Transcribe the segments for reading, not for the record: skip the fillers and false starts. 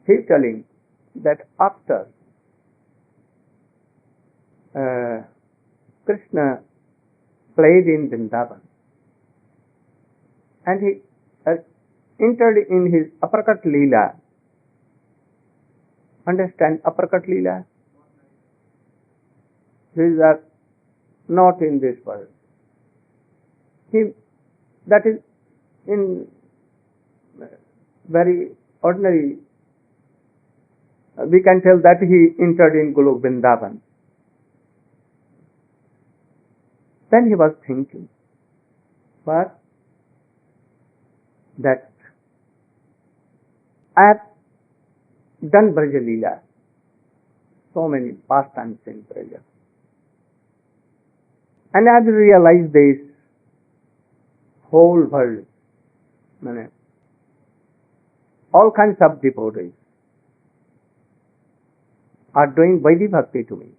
he is telling that after Krishna played in Vrindavan and he entered in his uppercut leela. Understand uppercut leela? These are not in this world. That is in very ordinary. We can tell that he entered in Golok Vrindavan. Then he was thinking, but that I have done Braja Leela, so many pastimes in Braja, and I have realized this whole world, all kinds of devotees are doing Vaidhi Bhakti to me.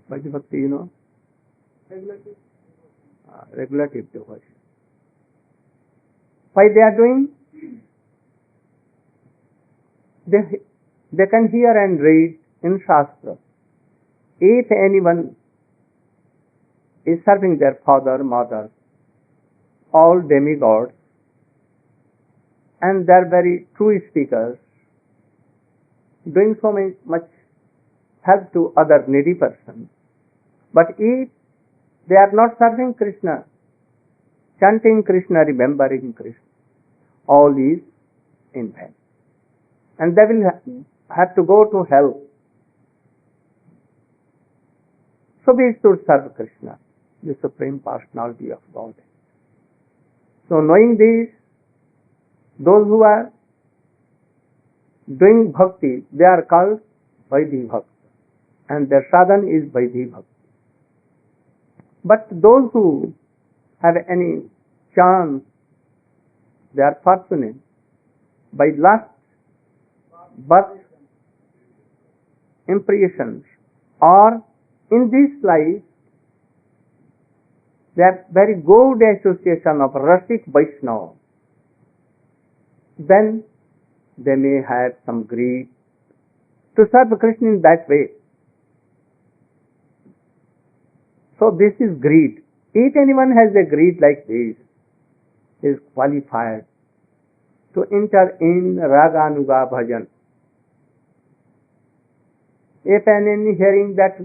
Vaidhi Bhakti, you know? Regulative devotion. Why they are doing? They can hear and read in Shastra. If anyone is serving their father, mother, all demigods, and they are very true speakers, doing so much help to other needy persons. But if they are not serving Krishna, chanting Krishna, remembering Krishna, all is in vain. And they will have to go to hell. So we should serve Krishna, the Supreme Personality of God. So knowing this, those who are doing bhakti, they are called Vaidhi Bhakti, and their sadhan is Vaidhi Bhakti. But those who have any chance, they are fortunate, by last birth impressions or in this life, they have very good association of Rasik Vaishnava, then they may have some greed to serve Krishna in that way. So this is greed. If anyone has a greed like this, he is qualified to enter in Raganuga Bhajan. If any hearing that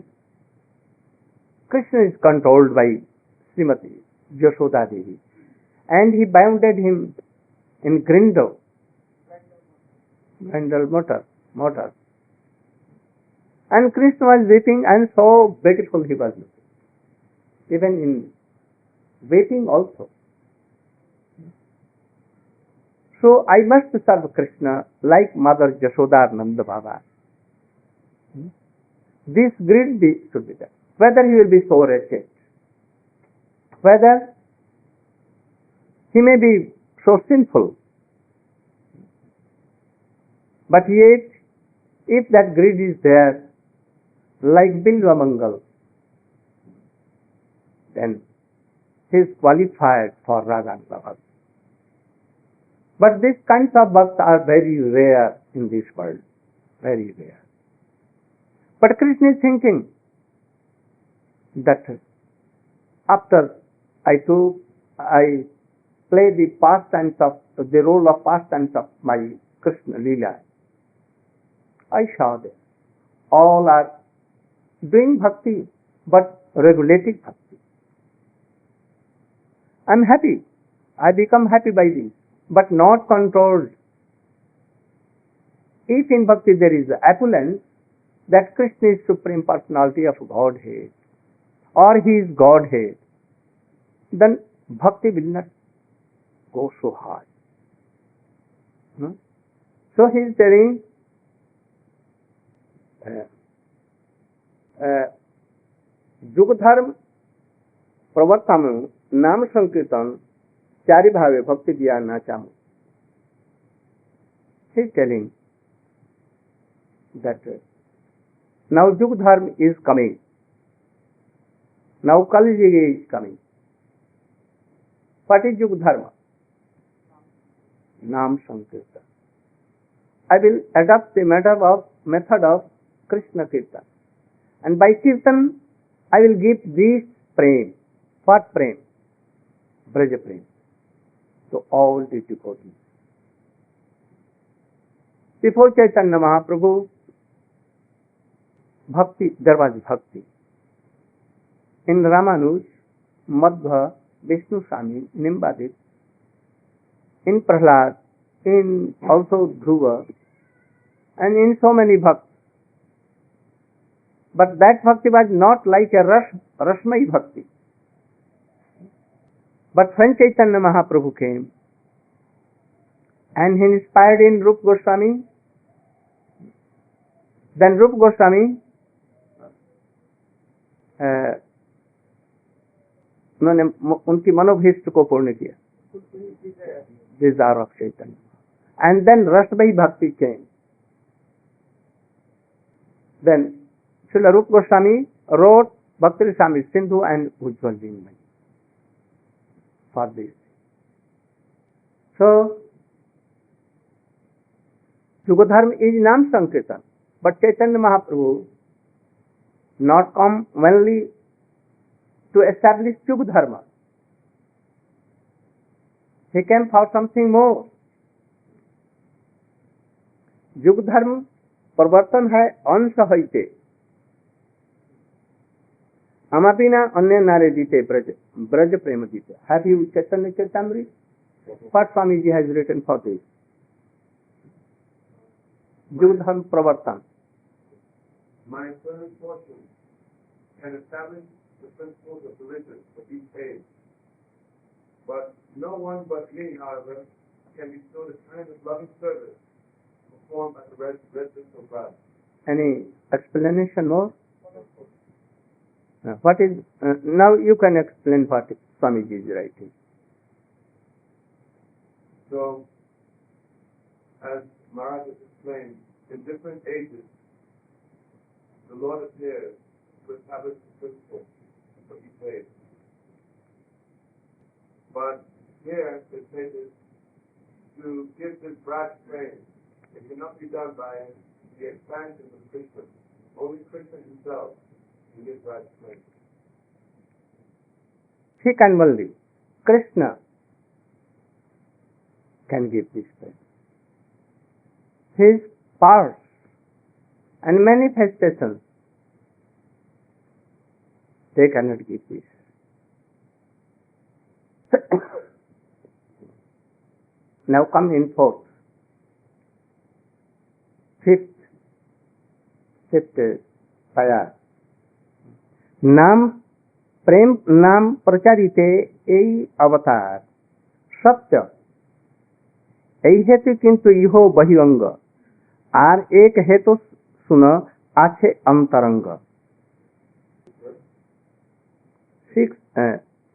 Krishna is controlled by Srimati Yashoda Devi, and he bounded him in Grindel motor. And Krishna was weeping, and so beautiful he was looking. Even in waiting also. So I must serve Krishna like Mother Yashoda Nanda Baba. This greed should be there. Whether he will be so wretched, whether he may be so sinful, but yet, if that greed is there, like Bilva Mangal, then he is qualified for Raganuga Bhakti. But these kinds of bhakti are very rare in this world, very rare. But Krishna is thinking that after I play the role of pastimes of my Krishna Leela, I saw that all are doing bhakti, but regulated bhakti. I am happy. I become happy by this, but not controlled. If in bhakti there is opulence, that Krishna is Supreme Personality of Godhead, or he is Godhead, then bhakti will not go so high. So he is telling युग धर्म प्रवर्तन नाम संकीर्तन चारि भावे भक्ति दिया ना चाहूं. He is telling that now Yug Dharma is coming. Now Kali Yuga is coming. What is Yug Dharma? Nam Sankirtan. I will adopt the method of Krishna Kirtan. And by Kirtan, I will give this prem. What prem? Braja prem. To all the devotees. Before Chaitanya Mahaprabhu, Bhakti, there was Bhakti. In Ramanuj, Madhva, Vishnu Swami, Nimbadik, in Prahlad, in also Dhruva, and in so many bhaktis. But that bhakti was not like a Rashmai bhakti. But when Chaitanya Mahaprabhu came, and he inspired in Rupa Goswami, then Rupa Goswami उन्होंने उनकी मनोभीष्ट को पूर्ण किया, desire of Chaitanya. And then Rasmai Bhakti came. Then Srila Rupa Goswami wrote Bhakti Rasamrita Sindhu and Ujjwal Jingmani for this. So, Yugadharma is Nam Sankirtan, but Chaitanya Mahaprabhu not come only to establish Yugadharma. He came for something more. Yugadharma प्रवर्तन है अंश हईते अमापिना अन्य नारे दीते ब्रज प्रेम दीते. Have you Chaitanya Charitamrita? What Swamiji has written for this? Yugadharma pravartan. My third portion can establish the principles of religion for each age. But no one but me, however, can bestow the kind of loving service performed by the residents of God. Any explanation more? What is now you can explain what Swamiji is writing. So, as Maharaj has explained, in different ages, the Lord appears to establish the principle for each age. But here it says to give this broad praise, it cannot be done by the expansion of Krishna. Only Krishna himself can give broad praise. He can only. Krishna can give this praise. His parts and manifestations, they cannot give this. Now come in fourth. Fifth payar. नाम प्रेम नाम प्रचारिते এই अवतार सत्य এই हेतु किंतु इहो बहिरंग आर एक हेतु सुन आछे अंतरंग.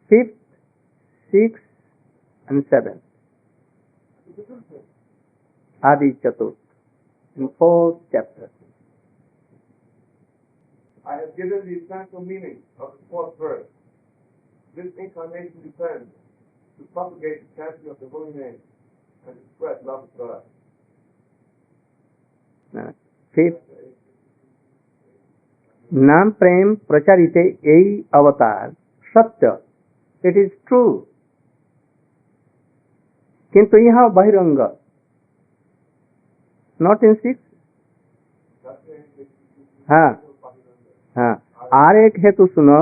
Fifth, sixth and seventh. Adi Chatur in fourth chapter. I have given the essential meaning of the fourth verse. This incarnation depends to propagate the chanting of the holy name and to spread love of God. Fifth, नाम प्रेम प्रचारिते এই अवतार सत्य. It is true. किंतु यहाँ बहिरंग. Not in six. हाँ हाँ. Are एक हेतु सुनो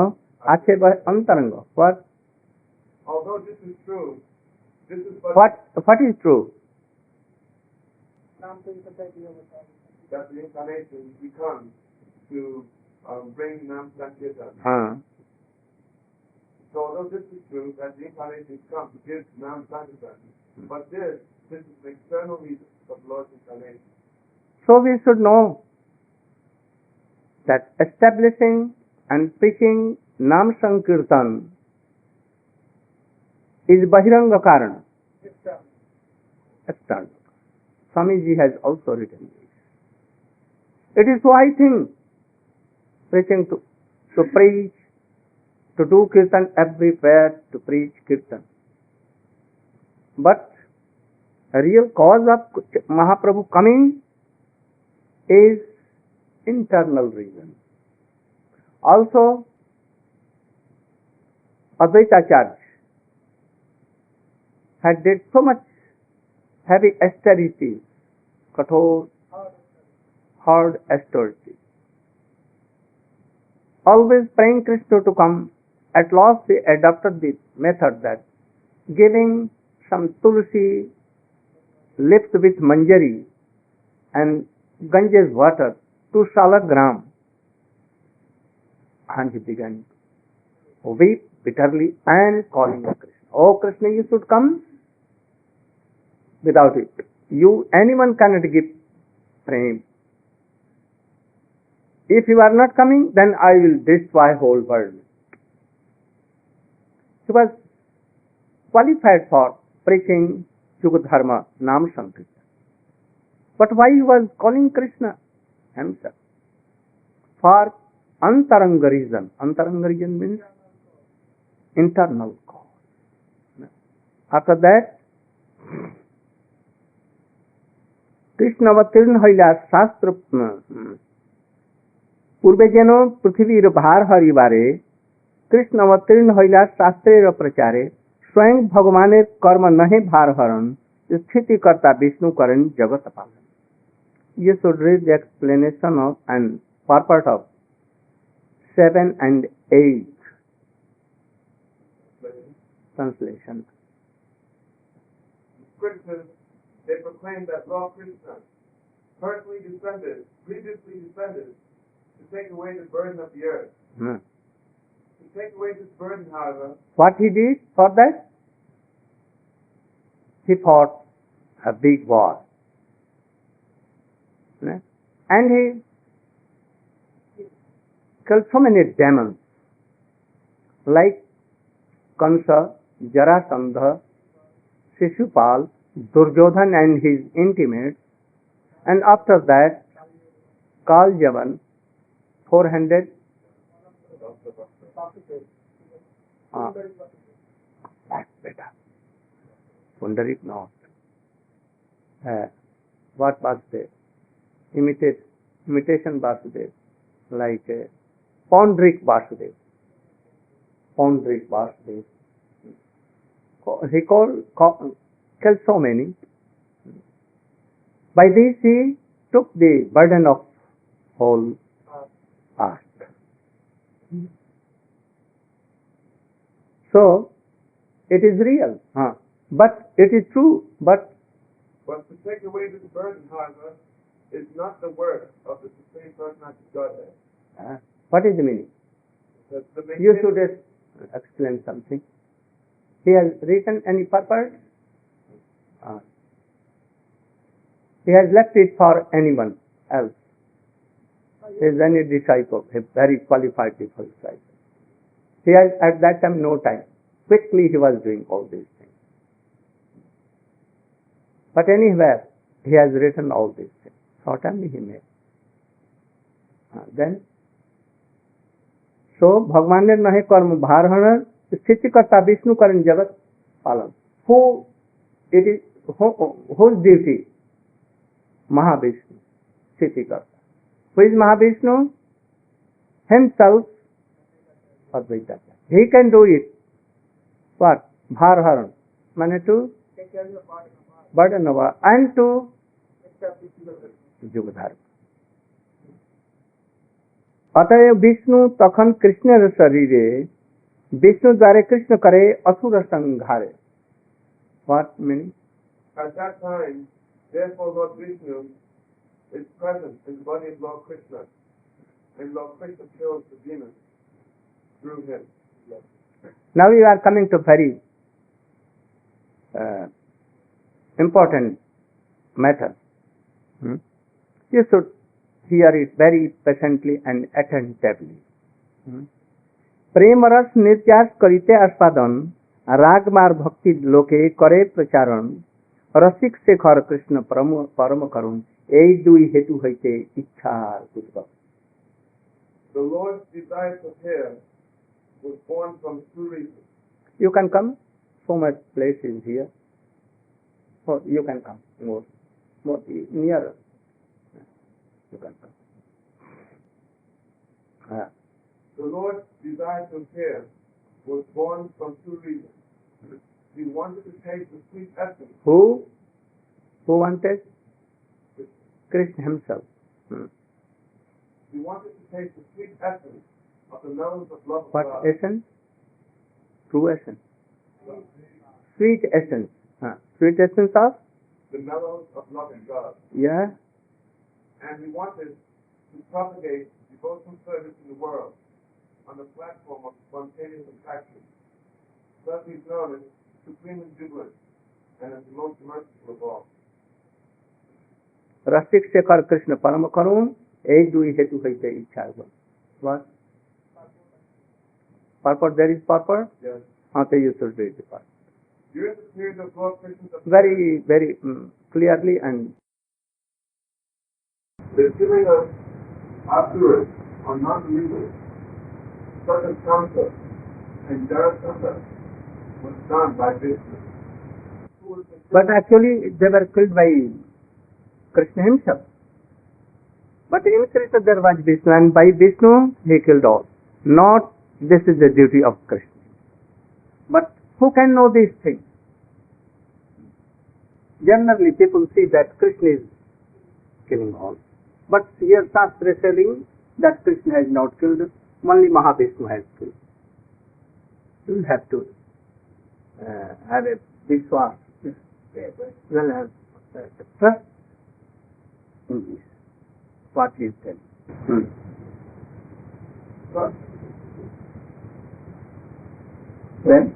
आछे अंतरंग. What? Although this is true, this is What is true? That the incarnation becomes to bring Nam Sankirtan. हाँ. So although this is true, that the incarnation comes to give Nam Sankirtan, but this is an external reason of the Lord's incarnation. So we should know that establishing and preaching Nam Sankirtan is Bahiranga Karana. External. Swamiji has also written this. It is why thing preaching to preach, to do kirtan everywhere, to preach kirtan. But A real cause of Mahaprabhu coming is internal reason. Also, Advaitacharya had did so much heavy austerity, kathor, hard austerity, always praying Krishna to come. At last he adopted the method that giving some tulsi lips with manjari and Ganges water to salagram, and he began to weep bitterly and calling Krishna. Oh Krishna, you should come. Without it, anyone cannot give prem. If you are not coming, then I will destroy whole world. He was qualified for preaching Yuga Dharma, Nam Sankirtan. But why he was calling Krishna himself? For antaranga reason. Antaranga reason means internal cause. After that, Krishna অবতীর্ণ হইলা শাস্ত্র পূর্বে যেন পৃথিবীর ভার হরিবারে কৃষ্ণ অবতীর্ণ হইলা শাস্ত্রের প্রচারে স্বয়ং ভগবানের কর্ম নহে ভার হরণ স্থিতিকর্তা বিষ্ণু করেন জগৎ পালন. You should read the explanation of and purport of 7 and 8 translation. Scriptures, they proclaim that Lord Krishna personally previously descended to take away the burden of the earth. To take away this burden, however, what he did for that? He fought a big war. And he killed so many demons like Kansa, Jarasandha, Shishupal, Duryodhan and his intimates, and after that Kaljavan 400 that's better. Pundarik not. What was there? Imitation Vasudev, like Pondrik Vasudev. Pondrik Vasudev. He killed so many. By this he took the burden of whole earth. So it is real, but it is true. But to take away this burden, however, is not the work of the Supreme Personality of Godhead. What is the meaning? You should explain something. He has written any purpose? He has left it for anyone else. He is any disciple, a very qualified disciple. He has at that time no time. Quickly he was doing all these things. But anywhere he has written all these things. Certainly he made. Then, so भगवान नहे कर्म भार हरण स्थिति करता विष्णु करण जगत पालन. Who it is? Whose duty? Mahavishnu, स्थिति करता. Who is Mahavishnu? Himself, Advaita. He can do it. What? Bhar haran. Means to burden of and to Yuga Dharma. अतएव विष्णु तखन कृष्ण शरीरे विष्णु द्वारे कृष्ण करे असुर संहारे. What meaning? At that time, therefore, Lord Vishnu is present in the body of Lord Krishna, and Lord Krishna kills the demons through him. Now we are coming to very important matter. You should hear it very patiently and attentively. प्रेम रस निर्त्यास करिते आस्वादन राग मार भक्ति लोके करे प्रचारण रसिक शेखर कृष्ण परम करुण এই দুই হেতু হইতে ইচ্ছার উদ্ভব. The Lord's desire for him was born from two reasons. You can come. So much place is here. Oh, you can come more nearer. You can come. The Lord's desire to appear was born from two reasons. He wanted to taste the sweet essence. Who wanted? Krishna himself. He wanted to taste the sweet essence of the mellows of love of What God. essence? True essence. Sweet essence. Sweet essence of? The mellows of love of God. Yeah. And he wanted to propagate devotional service in the world on the platform of spontaneous compassion. Thus he's known as supreme jubilant and as the most merciful of all. रसिक शेखर कृष्ण परम करुण एक दुई हेतु हईते इच्छा what purport there is purport Yes. Okay, you should read the purport During the period of Lord Krishna's very clearly and the killing of asuras or non-believers such as Kamsa and Jarasandha was done by Vishnu. but actually they were killed by Krishna himself. But in Krishna there was Vishnu, and by Vishnu he killed all. Not this is the duty of Krishna. But who can know these things? Generally people see that Krishna is killing all. But here Shastra is telling that Krishna has not killed, only Mahavishnu has killed. You will have to have a Vishwas. Well, have trust in this. What he is telling. But Then?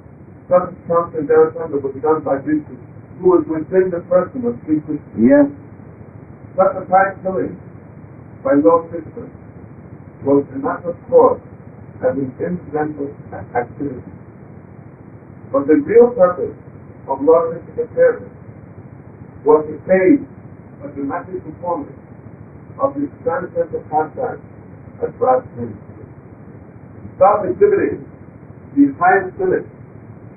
such Kamsa and Jarasandha was done by Vishnu, who was within the person of Sri Krishna. Yes. Such a time killing by Lord Krishna was not of course as an incidental activity. But the real purpose of Lord Krishna's appearance was to stage a dramatic performance of his transcendental pastime at God's ministry. Thus exhibiting the highest limit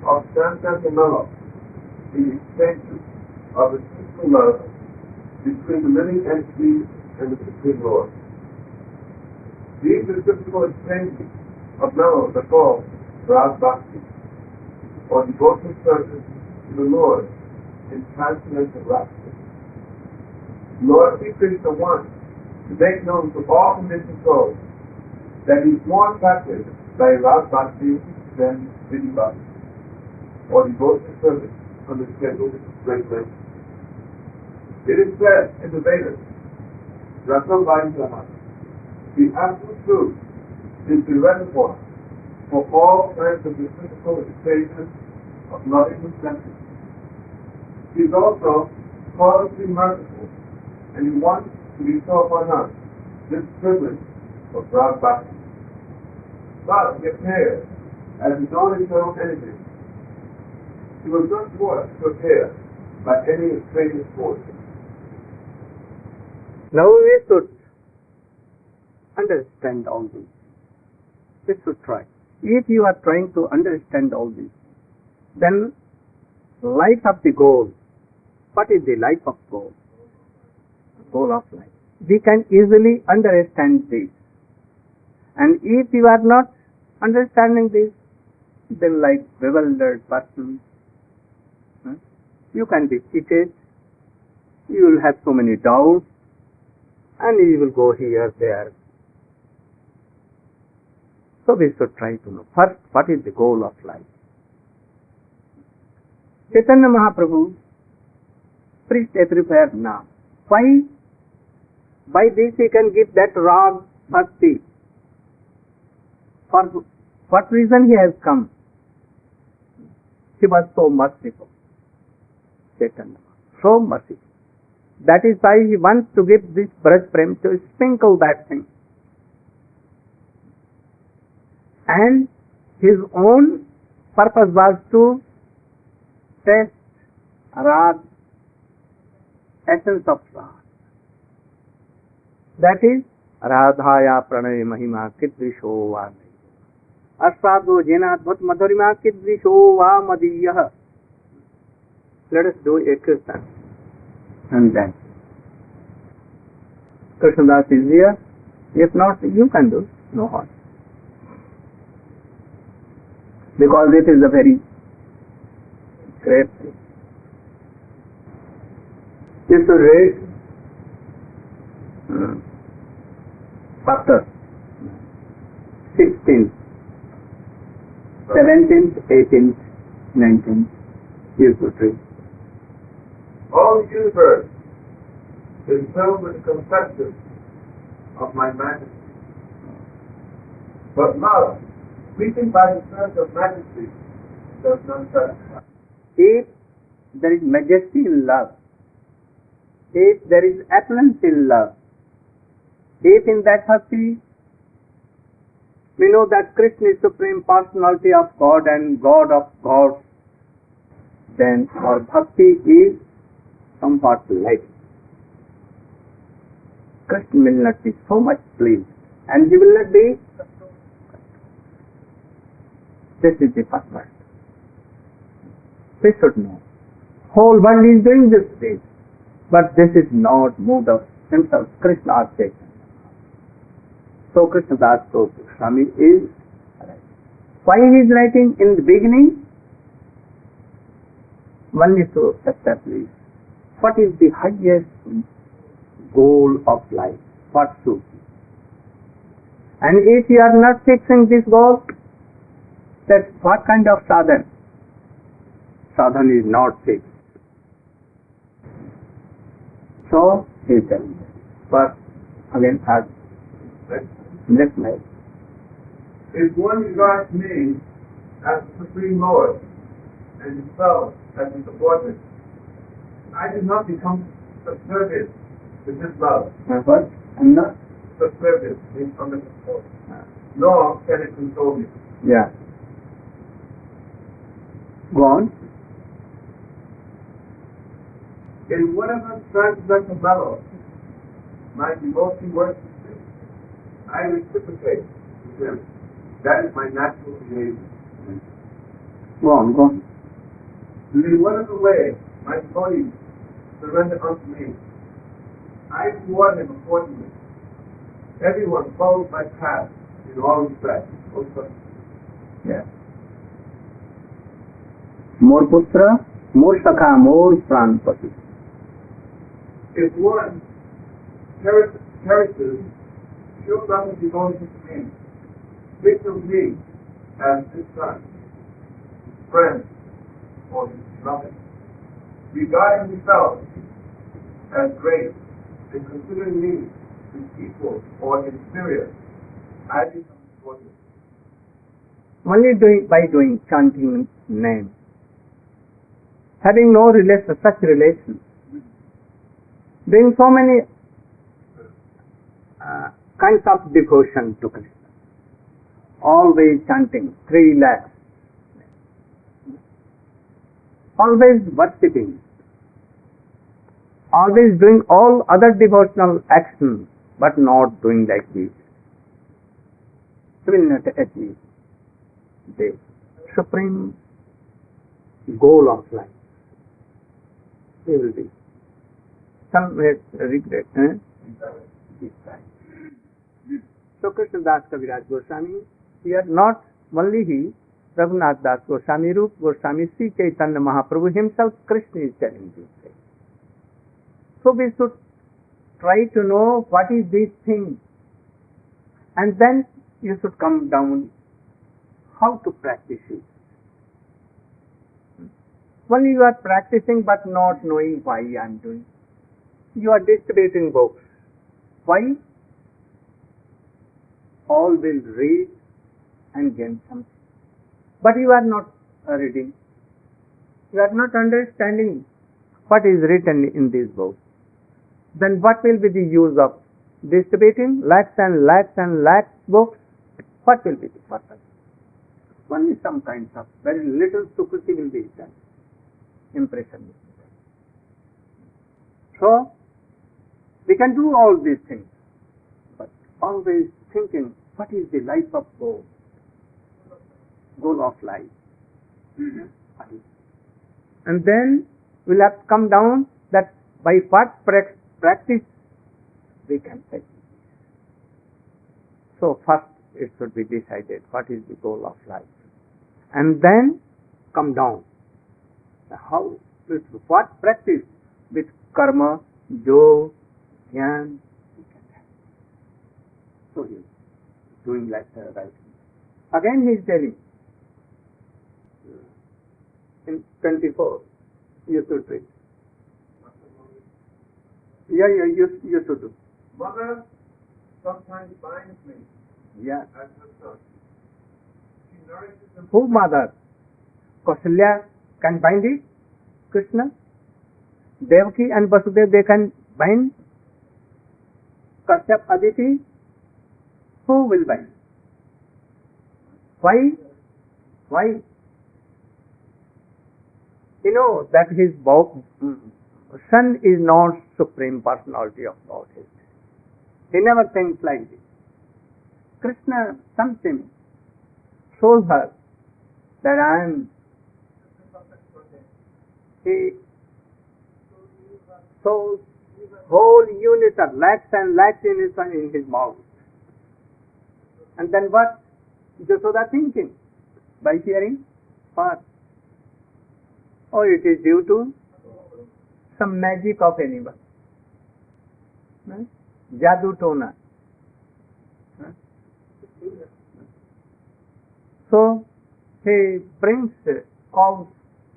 of transcendental knowledge in the expansion of the peaceful love between the living entities and the Supreme Lord. These reciprocal exchanges of mellows are called Rag Bhakti, or devotional service to the Lord in transcendental rapture. Lord Sri Krishna wants to make known to all conditioned souls that he is more attracted by Rag Bhakti than Vidhi Bhakti, or devotional service on the schedule regulations. It is said in the Vedas, Rasamvaishaha, the absolute truth is the reservoir for all kinds of reciprocal exchanges of loving consensus. He is also causelessly merciful, and he wants to bestow upon us this privilege of Rag Bhakti. But he appears as his own eternal entity. He was not forced to appear by any extraneous force. Now we should understand all this. We should try. If you are trying to understand all this, then life of the goal. What is the life of goal? Goal of life. We can easily understand this. And if you are not understanding this, then like bewildered person, you can be cheated, you will have so many doubts, and you will go here, there. So we should try to know first what is the goal of life. Chaitanya Mahaprabhu preached everywhere now. Why? By this he can give that Rag Bhakti. For what reason he has come? He was so merciful. Chaitanya, so merciful. That is why he wants to give this Braj Prem to sprinkle that thing. And his own purpose was to test Rag, essence of Rag. That is Radhaya Pranay Mahima Kidvisho Va Aswado Jenadvat Madhurima Kidvisho Va Madiyah. Let us do a kirtan. And then Krishnadas is here. If not, you can do. No harm. Because it is a very great thing. You should read chapter 16th, 17th, 18th, 19th. You should read. All the universe is filled with the conception of my majesty. But love, weakened by the sense of majesty, does not satisfy. If there is majesty in love, if there is opulence in love, if in that bhakti we know that Krishna is Supreme Personality of God and God of gods, then our bhakti is somewhat light. Krishna will not be so much pleased, and he will not be. This is the first part. We should know. Whole world is doing this thing, but this is not mood of himself. Krishna or Chaitanya. So Krishna Das Goswami is right. Why he is writing in the beginning? One is to establish what is the highest goal of life, what should be. And if you are not fixing this goal, that what kind of sadhana? Sadhana is not fixed. So he tells me. First, again, next night. If one regards me as the Supreme Lord and himself as his subordinate, I do not become subservient to his love. What? I'm not. Subservient means under control. Nor can it control me. Yeah. Go on. In whatever transcendental mellow my devotion works, I reciprocate with him. That is my natural behavior. Go on, go on. In whatever way my devotees surrender unto me, I reward him accordingly. Everyone follows my path in all respects. Yeah. More putra, more sakha, more pranpati. If one cherishes pure love and devotion to me, thinks of me as his son, his friend, or his beloved, regarding himself as great, and considering me his equal or inferior, I become important. Only by doing chanting name, having no such relation, doing so many kinds of devotion to Krishna, always chanting 3 lakhs, always worshipping, always doing all other devotional actions, but not doing like this. He will not achieve the supreme goal of life. He will be. Some may regret. So Krishna Das Kaviraj Goswami, here not only he, Raghunath Das Goswami, Rup Goswami, Sri Chaitanya Mahaprabhu himself, Krishna is telling this thing. So we should try to know what is this thing, and then you should come down how to practice it. Only you are practicing but not knowing why I am doing. You are distributing books. Why? All will read and gain something. But you are not reading. You are not understanding what is written in these books. Then what will be the use of distributing lakhs and lakhs and lakhs books? What will be the purpose? Only some kinds of very little sukriti will be done. Impression will be done. So, we can do all these things, but always thinking, what is the life of goal? Goal of life. And then will have to come down that by what practice we can take. So first it should be decided what is the goal of life, and then come down. How? With what practice? With karma, yoga, dhyan. So he is doing like right. Again he is telling in 24 you should read. Yeah, you should do. Mother sometimes binds me Yeah. as her son. She nourishes him. Who mother? Kausalya can bind it? Krishna? Devaki and Vasudev, they can bind? Kashyap, Aditi? Who will bind? Why? Why? You know that his son is not Supreme Personality of Godhead. He never thinks like this. Krishna something shows her that I am. He shows whole unit of lakhs and lakhs in his mouth. And then what? Jasoda thinking by hearing what? Oh, it is due to some magic of anyone. Jadoo Tona. So he brings cows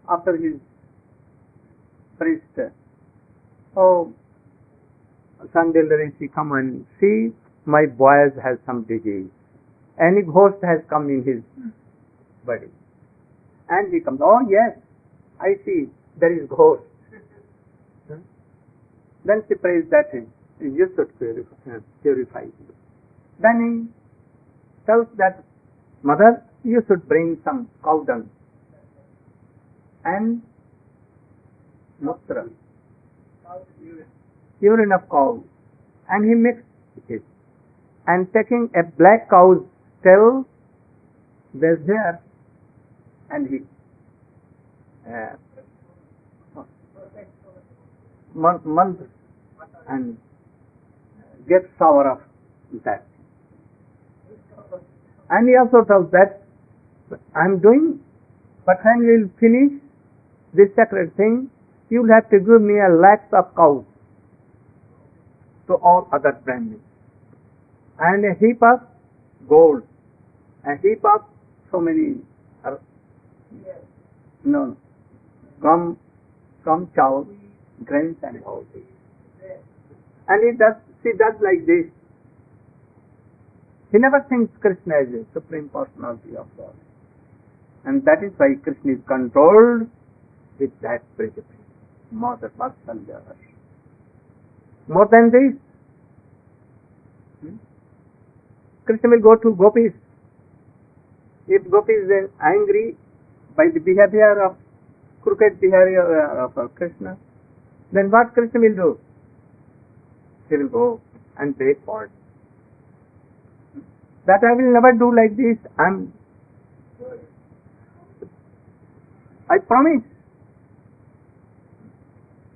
after his priest. Oh, Sandil Rishi, come and see, my boy has some disease. Any ghost has come in his body. And he comes, oh yes, I see, there is ghost. Then she prays that you should purify you. Then he tells that, mother, you should bring some cow dung and mutra, urine of cow, and he mixed it. And taking a black cow's tail, there's there, and he month and gets shower of that. And he also tells that I'm doing, but when you will finish this sacred thing, you will have to give me a lakhs of cows to all other Brahmins, and a heap of gold, a heap of so many gum, chow, grains and all this. And she does like this. He never thinks Krishna as a Supreme Personality of God. And that is why Krishna is controlled with that principle. Mother, Vatsalya. More than this, Krishna will go to gopis. If gopis is angry by the behavior of crooked behavior of Krishna, then what Krishna will do? He will go and take part. That I will never do like this. I promise.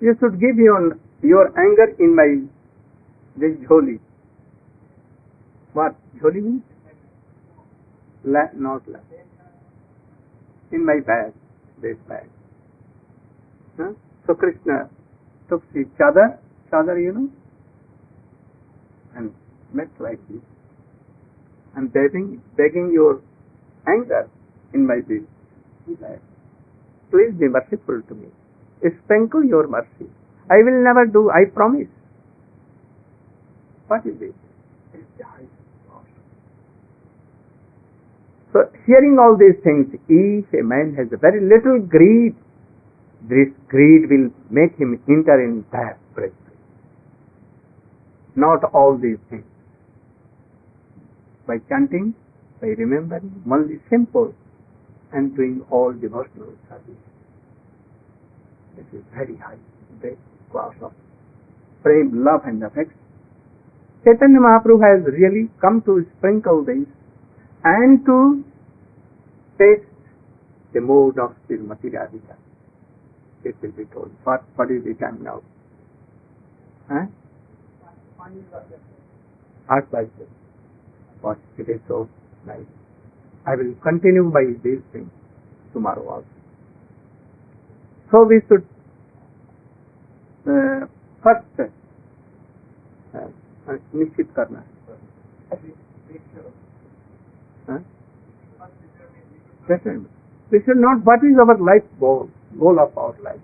You should give your anger in my this jholi. What jholi means? Not la. In my bag, this bag. So Krishna took his chadar, and met like this, and begging your anger in my bag. Please be merciful to me. Sprinkle your mercy. I will never do, I promise. What is it? So, hearing all these things, if a man has a very little greed, this greed will make him enter in that place. Not all these things. By chanting, by remembering, only simple, and doing all devotional service. This is very high, great class of prem, love and affection. Chaitanya Mahaprabhu has really come to sprinkle this and to taste the mood of Srimati Radhika. it will be told. What is the time now? Huh? 8:06. But it is so nice. I will continue by these things tomorrow also. So we should first निश्चित करना है. We should know what is our life goal of our life,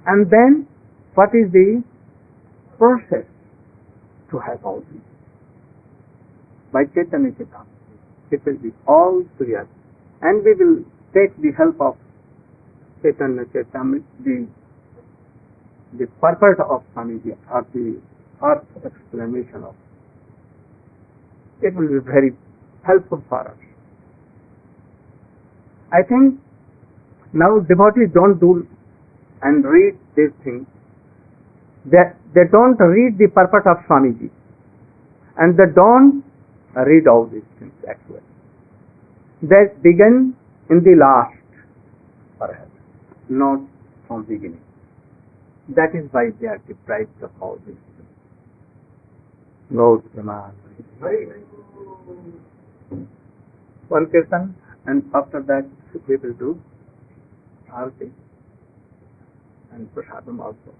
and then what is the process to have all this. By Chaitanya Chaitamrita, it will be all clear, and we will take the help of Chaitanya Chaitamrita, the purport of Swamiji, or the earth explanation of it will be very helpful for us. I think now devotees don't do and read these things. They don't read the purport of Swamiji, and they don't read all these things actually. They begin in the last, perhaps, not from beginning. That is why they are deprived of all these things. Go Brahman. One kirtan, and after that we will do arati and prasadam also.